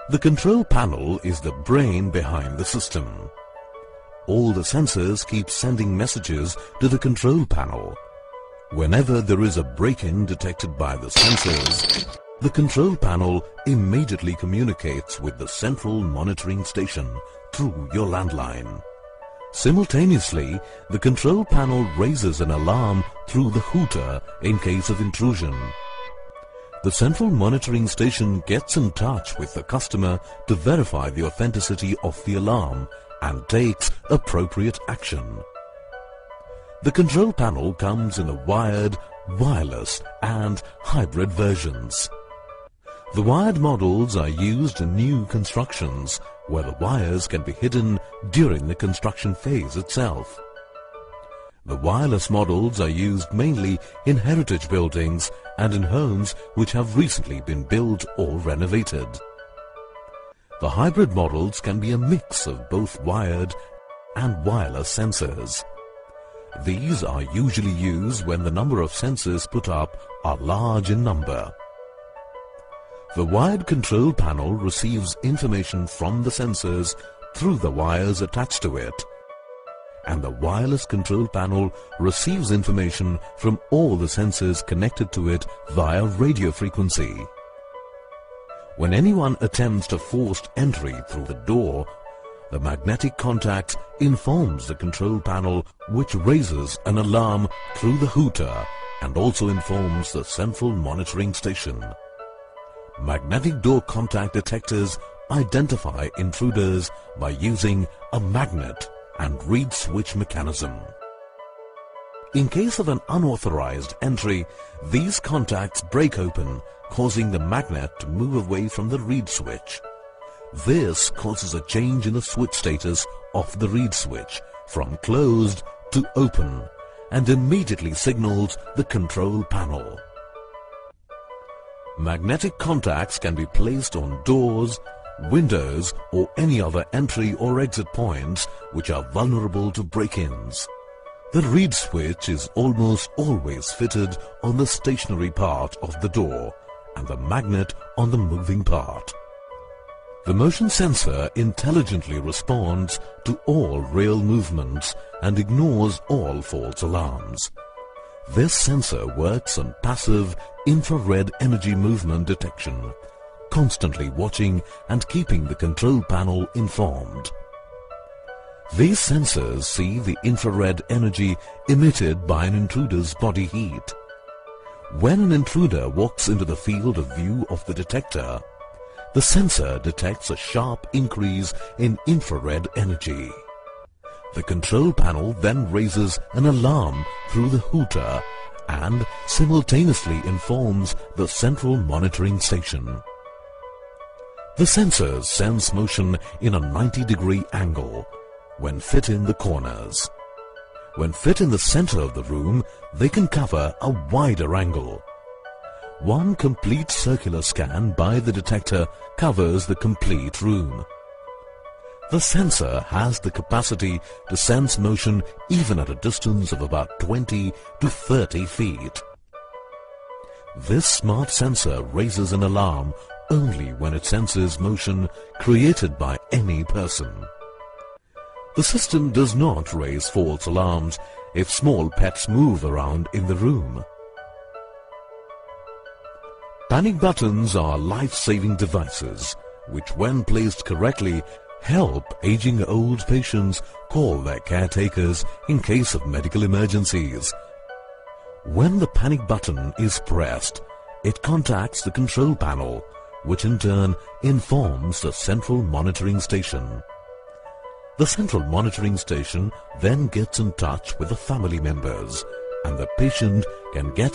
The control panel is the brain behind the system. All the sensors keep sending messages to the control panel. Whenever there is a break-in detected by the sensors, the control panel immediately communicates with the central monitoring station through your landline. Simultaneously, the control panel raises an alarm through the hooter in case of intrusion. The central monitoring station gets in touch with the customer to verify the authenticity of the alarm and takes appropriate action. The control panel comes in a wired, wireless and hybrid versions. The wired models are used in new constructions where the wires can be hidden during the construction phase itself. The wireless models are used mainly in heritage buildings and in homes which have recently been built or renovated. The hybrid models can be a mix of both wired and wireless sensors. These are usually used when the number of sensors put up are large in number. The wired control panel receives information from the sensors through the wires attached to it, and the wireless control panel receives information from all the sensors connected to it via radio frequency. When anyone attempts a forced entry through the door, the magnetic contact informs the control panel, which raises an alarm through the hooter and also informs the central monitoring station. Magnetic door contact detectors identify intruders by using a magnet and reed switch mechanism. In case of an unauthorized entry, these contacts break open, causing the magnet to move away from the reed switch. This causes a change in the switch status of the reed switch from closed to open and immediately signals the control panel. Magnetic contacts can be placed on doors, windows or any other entry or exit points which are vulnerable to break-ins. The reed switch is almost always fitted on the stationary part of the door and the magnet on the moving part. The motion sensor intelligently responds to all real movements and ignores all false alarms. This sensor works on passive infrared energy movement detection, constantly watching and keeping the control panel informed. These sensors see the infrared energy emitted by an intruder's body heat. When an intruder walks into the field of view of the detector, the sensor detects a sharp increase in infrared energy. The control panel then raises an alarm through the hooter and simultaneously informs the central monitoring station. The sensors sense motion in a 90-degree angle when fit in the corners. When fit in the center of the room, they can cover a wider angle. One complete circular scan by the detector covers the complete room. The sensor has the capacity to sense motion even at a distance of about 20 to 30 feet. This smart sensor raises an alarm only when it senses motion created by any person. The system does not raise false alarms if small pets move around in the room. Panic buttons are life-saving devices which, when placed correctly, help aging old patients call their caretakers in case of medical emergencies. When the panic button is pressed, it contacts the control panel, which in turn informs the central monitoring station. The central monitoring station then gets in touch with the family members, and the patient can get